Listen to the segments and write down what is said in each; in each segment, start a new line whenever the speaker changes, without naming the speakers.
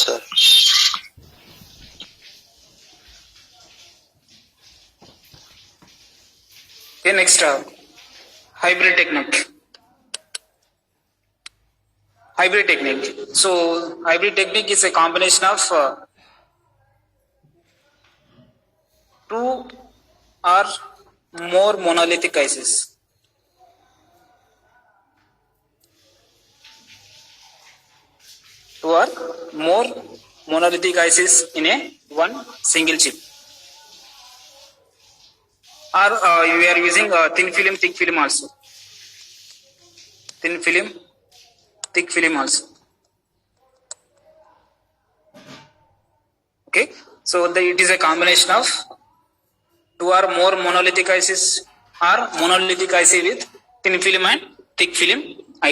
sir.
Okay, next hybrid technique. Hybrid technique. So hybrid technique is a combination of two or more monolithic ICs. Two or more monolithic ICs in a one single chip. Or we are using thin film, thick film also. Thin film, thick film also. Okay, so it is a combination of two or more monolithic ICs or monolithic IC with thin film and thick film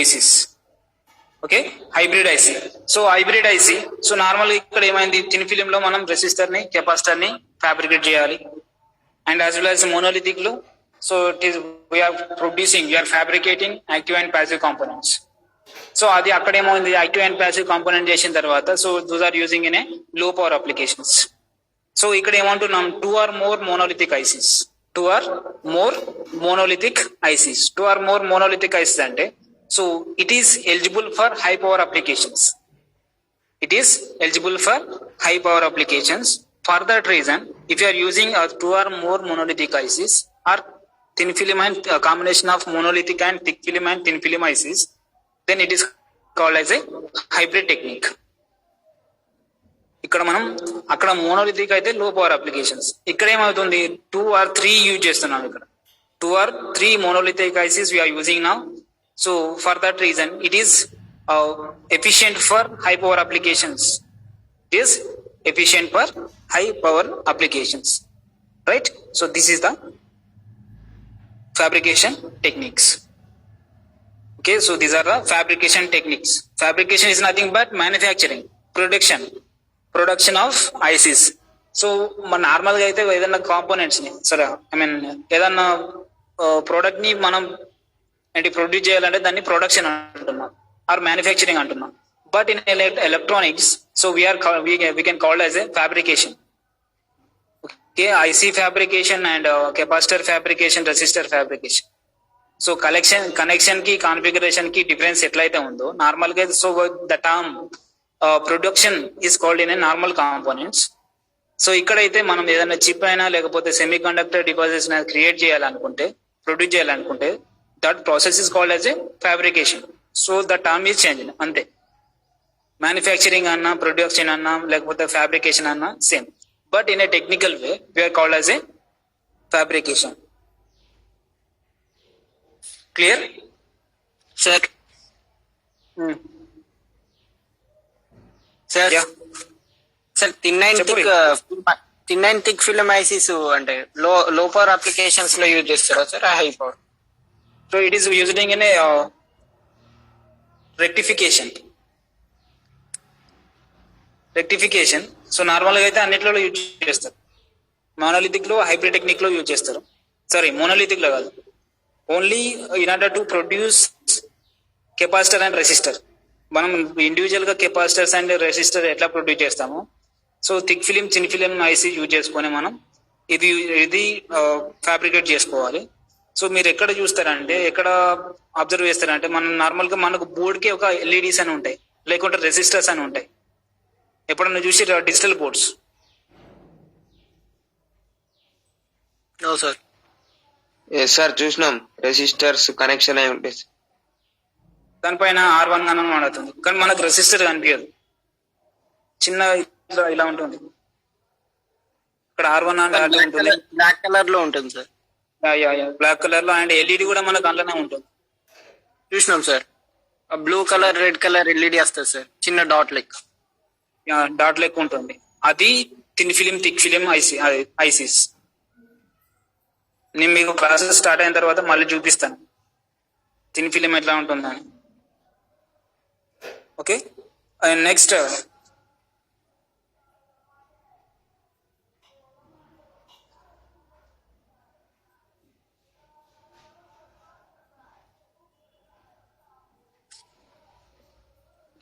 ICs. Okay, hybrid IC. So hybrid IC. So normally ఇక్కడ ఏమైంది thin film లో మనం resistor ని capacitor ని fabricate చేయాలి and as well as monolithic లో so it is we are fabricating active and passive components. So అది అక్కడేమోంది యాక్టివ్ అండ్ ప్యాసివ్ కాంపోనెంట్ చేసిన తర్వాత so those are using in a low power applications. So ఇక్కడ ఏమంటున్నాం two or more monolithic ICs. Two or more monolithic ICs. Two or more monolithic ICs అంటే so it is eligible for high power applications. It is eligible for high power applications. For that reason, if you are using two or more monolithic ICs or thin film and combination of monolithic and thick film and thin film ICs, then it is called as a hybrid technique. ఇక్కడ మనం అక్కడ monolithic అయితే లో power applications, ఇక్కడ ఏమవుతుంది two or three use చేస్తున్నాం. ఇక్కడ two or three monolithic ICs we are using now. So for that reason it is efficient for high power applications. It is efficient for high power applications, right? So this is the fabrication techniques. Okay, so these are the fabrication techniques. Fabrication is nothing but manufacturing, production of ICs. So normal గా అయితే ఏదైనా components ని సరే I mean ఏదన్నా product ని మనం ఏంటి produce చేయాలంటే దాన్ని ప్రొడక్షన్ అంటున్నాం or manufacturing అంటున్నాం. But in electronics, so we can call as a fabrication. Okay, IC fabrication and capacitor fabrication, resistor fabrication. So connection కి configuration కి difference ఎట్లయితే ఉందో నార్మల్ గా so the term production is called in a normal components. So ఇక్కడైతే మనం ఏదైనా chip అయినా లేకపోతే సెమీ కండక్టర్ డివైసెస్ క్రియేట్ చేయాలనుకుంటే ప్రొడ్యూస్ చేయాలనుకుంటే that process is called as a fabrication. So the term is change అంతే. మ్యానుఫ్యాక్చరింగ్ అన్నా ప్రొడక్షన్ అన్నా లేకపోతే ఫ్యాబ్రికేషన్ అన్నా same, but in a technical way we are called as a fabrication. Clear
sir? Sir sir thin and thick film ICs అంటే లో power applications లో use చేస్తారా sir high power?
So it is using in A rectification. So normal గా అయితే అన్నిట్లో use చేస్తారు. Monolithic లో hybrid technique లో యూజ్ చేస్తారు. సారీ మోనోలిథిక్ లో కాదు, only in order to produce capacitor and resistor. మనం ఇండివిజువల్ గా కెపాసిటర్స్ అండ్ రెసిస్టర్ ఎట్లా ప్రొడ్యూస్ చేస్తామో సో థిక్ ఫిలిం చిన్ ఫిలిం ఐసి యూజ్ చేసుకొని మనం ఇది ఫ్యాబ్రికేట్ చేసుకోవాలి. సో మీరు ఎక్కడ చూస్తారంటే ఎక్కడ అబ్జర్వ్ చేస్తారంటే మనం నార్మల్ గా మనకు బోర్డ్ కి ఒక ఎల్ఈడీస్ అని ఉంటాయి, లేకుంటే రెసిస్టర్స్ అని ఉంటాయి. ఎప్పుడన్నా చూసి డిజిటల్ బోర్డ్స్?
సార్ సార్ చూసినాం, రెసిస్టర్స్ కనెక్షన్ అయి ఉంటాయి.
దానిపైన R1 గానే మాడుతుంది, కానీ మనకు రెసిస్టర్ కనిపించదు. చిన్న ఇలా ఉంటుంది. ఇక్కడ R1 ఉంటుంది,
బ్లాక్ కలర్ లో ఉంటుంది సార్.
బ్లాక్ కలర్ లో అండ్ ఎల్ఈడి కూడా మనకు అందులోనే ఉంటుంది.
చూసినాం sir, blue colour red colour LED వస్తుంది సార్, చిన్న డాట్ లెక్క
ఉంటుంది. అది thin film thick film ISIS. నేను మీకు క్లాసెస్ స్టార్ట్ అయిన తర్వాత మళ్ళీ చూపిస్తాను థిన్ ఫిలిం ఎట్లా ఉంటుందని. ఓకే, నెక్స్ట్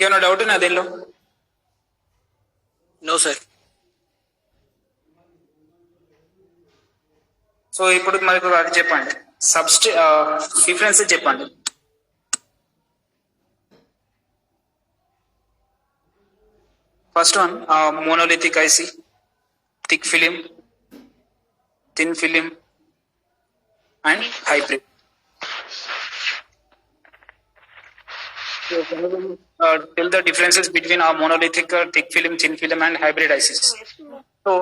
ఏమైనా డౌట్ ఉన్నా దీనిలో?
No, sir.
సో ఇప్పుడు మనకు అది చెప్పండి, డిఫరెన్స్ చెప్పండి. First one, monolithic IC, thick film, thin film and hybrid. Tell the differences between our monolithic, thick film, thin film and hybrid ICs. So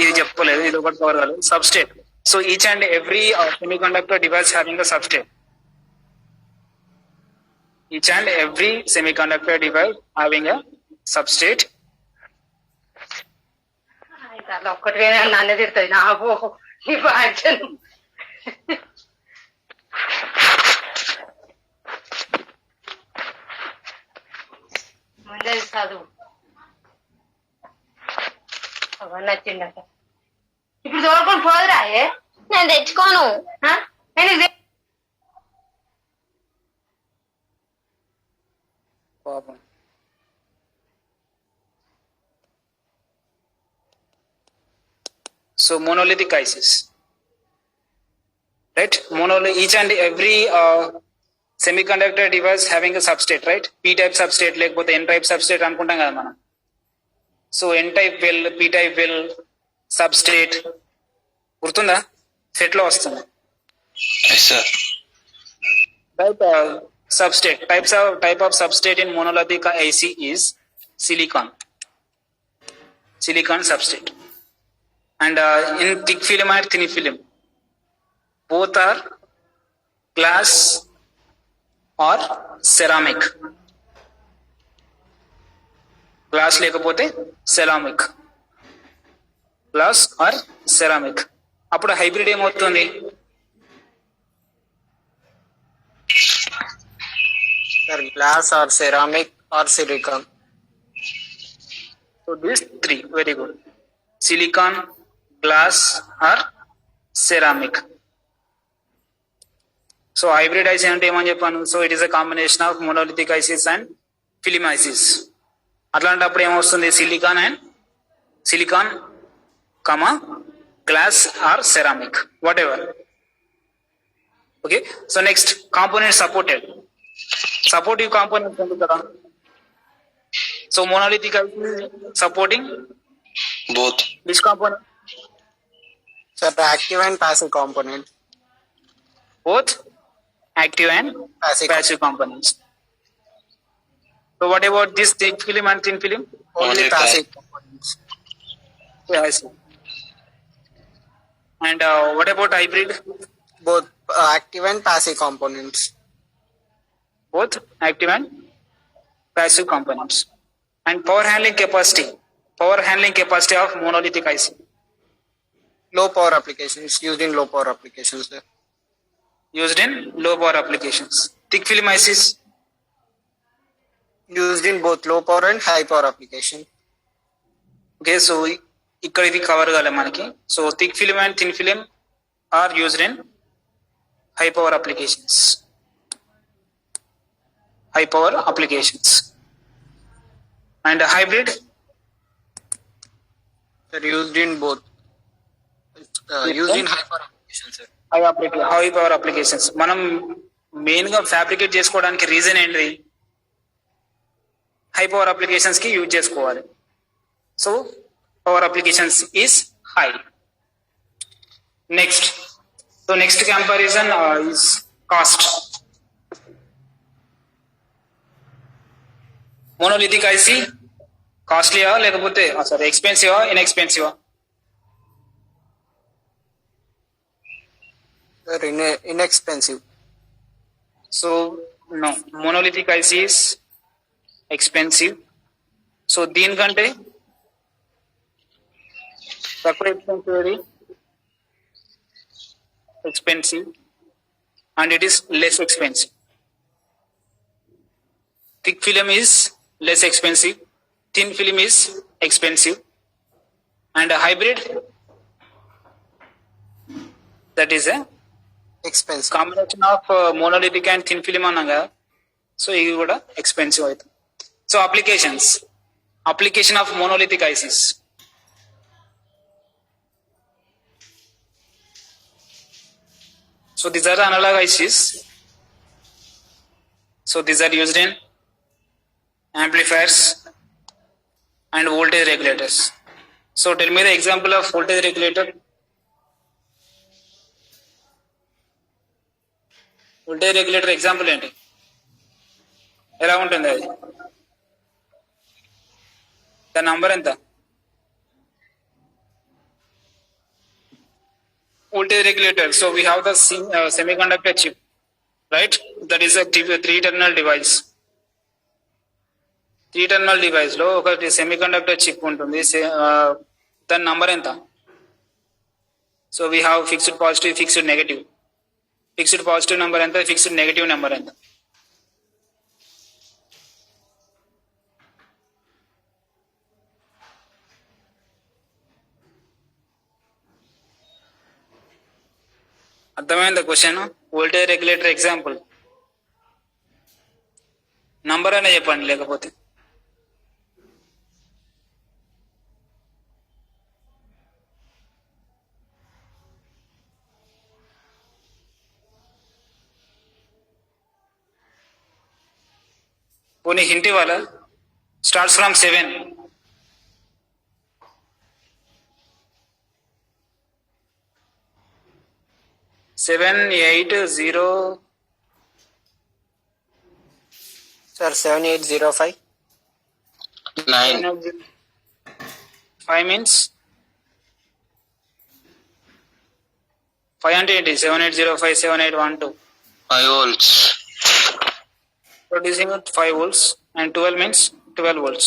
ఇది చెప్పలేదు, ఇది ఒకటి కవర్ కాలేదు. Substrate. So each and every semiconductor device having a substrate. Each and every semiconductor device having a substrate.
ఒక్కటి నన్ను తిడుతుంది నాకు ఈ బాధ్యత. ముందే చదువు అవన్నీ వచ్చిందట. ఇప్పుడు తోడుకొని పోదురా?
నేను తెచ్చుకోను.
నేను
పాపం. So monolithic ICs, right? Each and every semiconductor device having a substrate, right? P-type substrate లేకపోతే N-type substrate అనుకుంటాం కదా మనం. So N-type will, P-type will, substrate గుర్తుందా? సెట్ లో వస్తుంది. Substrate type of substrate in monolithic IC is silicon substrate. And in thick film and thin film, both are glass or ceramic. Glass లేకపోతే ceramic. Glass or ceramic. అప్పుడు hybrid ఏమవుతుంది?
Sir, glass or ceramic or silicon.
So these three, very good. Silicon, glass or ceramic. So hybrid IC అంటే ఏమని చెప్పాను? So it is a combination of monolithic ICs and film ICs. అట్లాంటప్పుడు ఏమొస్తుంది? Silicon comma glass or ceramic, whatever. Okay, so next component supportive components ఉంది కదా. So monolithic IC supporting
both.
which component?
Sir, active and passive component.
Both active and
Passive.
passive components. So what about this thick film and thin film?
Only
Only
passive components.
Yeah, I see. And what about hybrid?
Both active and passive components.
Both active and passive components. And power handling capacity of monolithic IC.
Low power applications, used in low power applications, sir.
Used in low power applications. Thick film ICs
Used in both low power and high power application.
Okay, so ఇక్కడ ఇది cover కాలే మనకి. So thick film and thin film are used in high power applications. And hybrid
They're used in both. Used in high power applications, sir.
High power applications. మనం main గా fabricate చేసుకోవడానికి reason ఏంటి? High power applications కి use చేసుకోవాలి. So power applications is high. Next comparison is cost. Monolithic IC కాస్ట్లీయా లేకపోతే ఎక్స్పెన్సివా ఇన్ఎక్స్పెన్సివా?
They're inexpensive.
So no, monolithic IC is expensive. So దీనికంటే తక్కువ expensive and it is less expensive. Thick film is less expensive, thin film is expensive, and a hybrid, that is a
Expensive.
Combination of monolithic and thin film అన్నాగా. So ఇది కూడా expensive అవుతుంది. సో application of monolithic ICs. So these are the analog ICs. So these are used in amplifiers and voltage regulators. So tell me the example of voltage regulator. Voltage regulator example ఏంటి? ఎలా ఉంటుంది అది? దాని number ఎంత? Voltage regulator. So we have the semiconductor chip, right? That is a three-terminal device. Three-terminal device లో ఒకటి semiconductor chip ఉంటుంది. దాని నంబర్ ఎంత? So we have fixed positive, fixed negative. Fixed positive number ఎంత? Fixed negative number ఎంత? అర్థమైందా question? Voltage regulator example number అయినా చెప్పండి, లేకపోతే పోనీ హింట్ ఇవ్వాలా? Starts from 7. 780.
Sir, 7805.
9.
5 means 5 అంటే ఏంటి? 7805, 7812.
5 volts.
Producing at 5 volts, and 12 means 12 volts.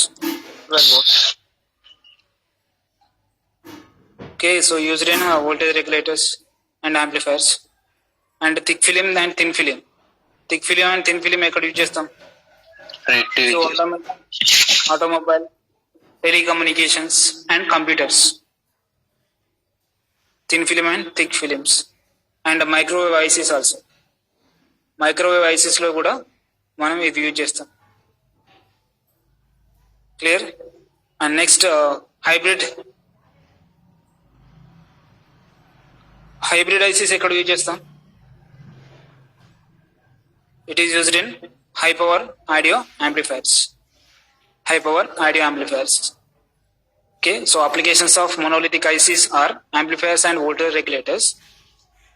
12 volts.
Okay, so used in voltage regulators and amplifiers, and thick film and thin film. Thick film and thin film ఎక్కడ use చేస్తాం? So automobile, telecommunications and computers. Thin film and thick films, and microwave ICs also. Microwave ICs లో కూడా మనం ఇది use చేస్తాం. Clear? And next hybrid ICs ఎక్కడ use చేస్తాం? It is used in high power audio amplifiers. High power audio amplifiers. Okay, so applications of monolithic ICs are amplifiers and voltage regulators,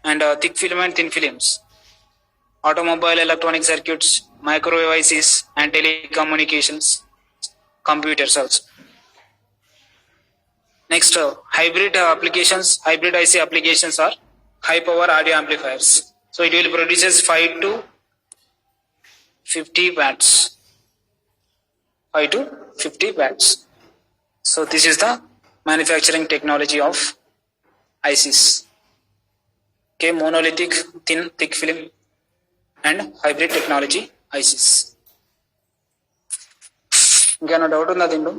and thick film and thin films, automobile electronic circuits, microwave ICs and telecommunications, computers also. Next, hybrid IC applications are high power audio amplifiers. So it will produces 5 to 50 watts. 5 to 50 watts. So this is the manufacturing technology of ICs. Okay, monolithic, thin, thick film and hybrid technology ICs. ఇంకేమైనా doubt ఉందా దీంట్లో?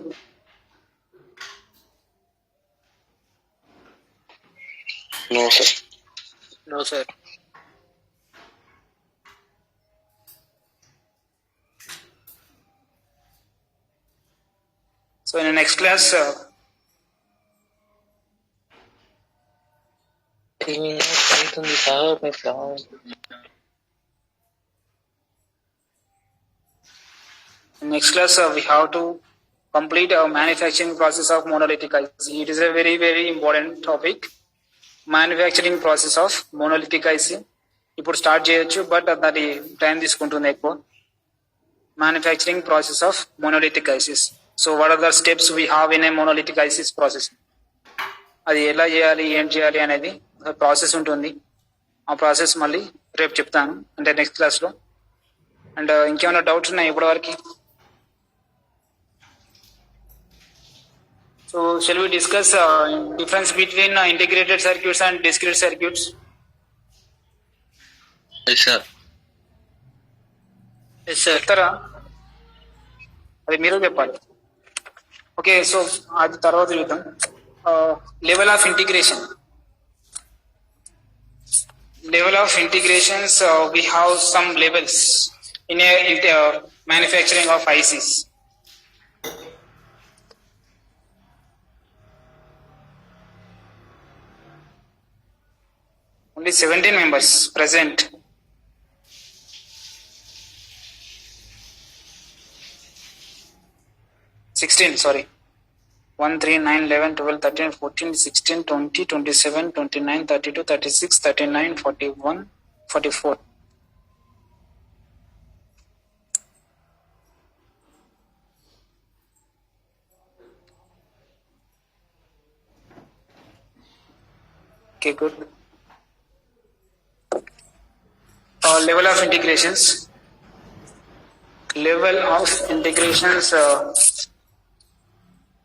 No, sir.
No, sir.
So in the next class, we have to complete our manufacturing process of monolithic IC. It is a very, very important topic. Manufacturing process of monolithic IC. ఇప్పుడు start చేయొచ్చు, but అది time తీసుకుంటుంది ఎక్కువ. Manufacturing process of monolithic ICs. So what are the steps we have in a monolithic ICs process? అది ఎలా చేయాలి, ఏం చేయాలి అనేది ప్రాసెస్ ఉంటుంది. ఆ ప్రాసెస్ మళ్ళీ రేపు చెప్తాను, అంటే నెక్స్ట్ క్లాస్లో. అండ్ ఇంకేమైనా డౌట్స్ ఉన్నాయి ఇప్పటివరకు? So shall we discuss difference between integrated circuits and discrete circuits?
Yes, sir.
Yes, sir.
చెప్తారా? అది మీరు చెప్పాలి. ఓకే, సో అది తర్వాత చూద్దాం. Level of integration. Level of integrations, we have some levels in a manufacturing of ICs. Only 17 members present. Sorry. 1, 3, 9, 11, 12, 13, 14, 16, 20, 27, 29, 32, 36, 39, 41, 44. Okay, good. Level of integrations. Level of integrations.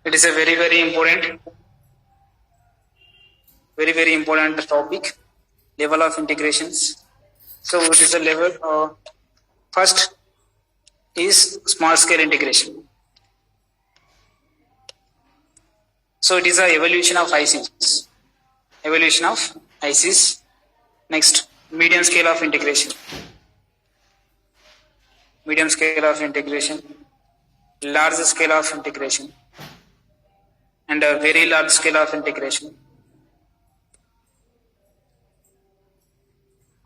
It is a very important, very important topic. Level of integrations. So it is a level. First is small scale integration. So it is a evolution of ICs. Evolution of ICs. Next, medium scale of integration. Medium scale of integration, large scale of integration, and a very large scale of integration.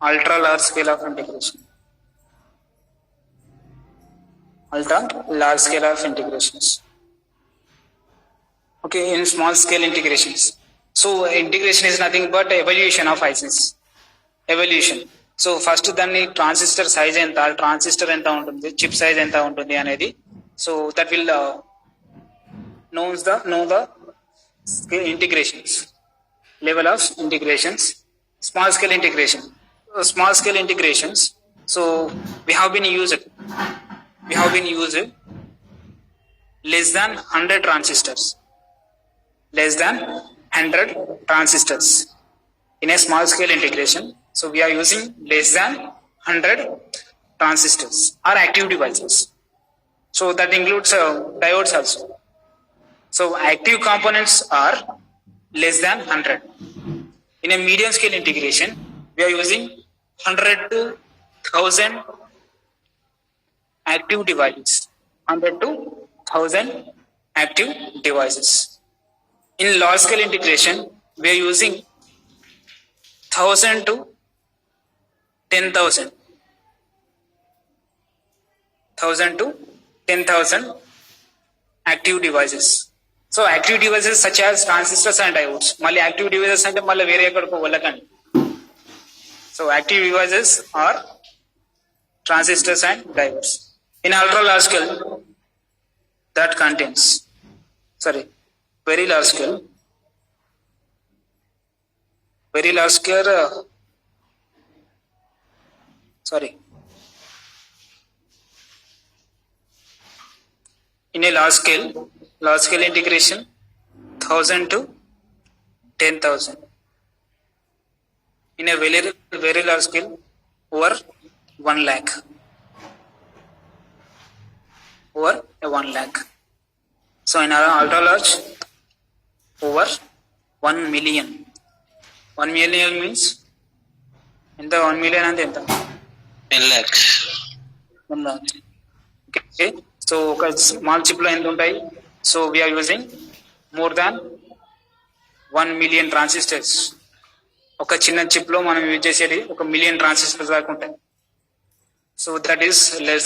Ultra large scale of integration. Ultra large scale of integrations. Okay, in small scale integrations. So integration is nothing but evolution of ICs. Evolution. So first దాన్ని transistor size ఎంత, transistor ఎంత ఉంటుంది, chip size ఎంత ఉంటుంది అనేది. So that will know the integrations, level of integrations. Small scale integration. Small scale integrations. So we have been used less than 100 transistors. Less than 100 transistors in a small scale integration. So we are using less than 100 transistors or active devices. So that includes diodes also. So active components are less than 100. In a medium scale integration, we are using 100 to 1000 active devices. 100 to 1000 active devices. In large scale integration, we are using 1000 to 10,000. 1000 to 10,000 active devices. So active devices such as transistors and diodes. Malli active devices ante malla vere ekkadako vellakandi. So active devices are transistors and diodes. In ultra large scale, that contains, very large scale, in a large scale integration, 1000 to 10,000. In a very large scale, over 1 lakh. Over 1 lakh. So in ultra large, over 1 million. 1 million means ఎంత 1 million అంటే ఎంత
10 lakhs.
1 lakh. Okay. So ఒక small chip లో ఎంత ఉంటాయి? So we are using more than 1 million transistors. ఒక చిన్న chip లో మనం యూజ్ చేసేది 1 million ట్రాన్సిస్టర్స్ దాకా ఉంటాయి. So that is less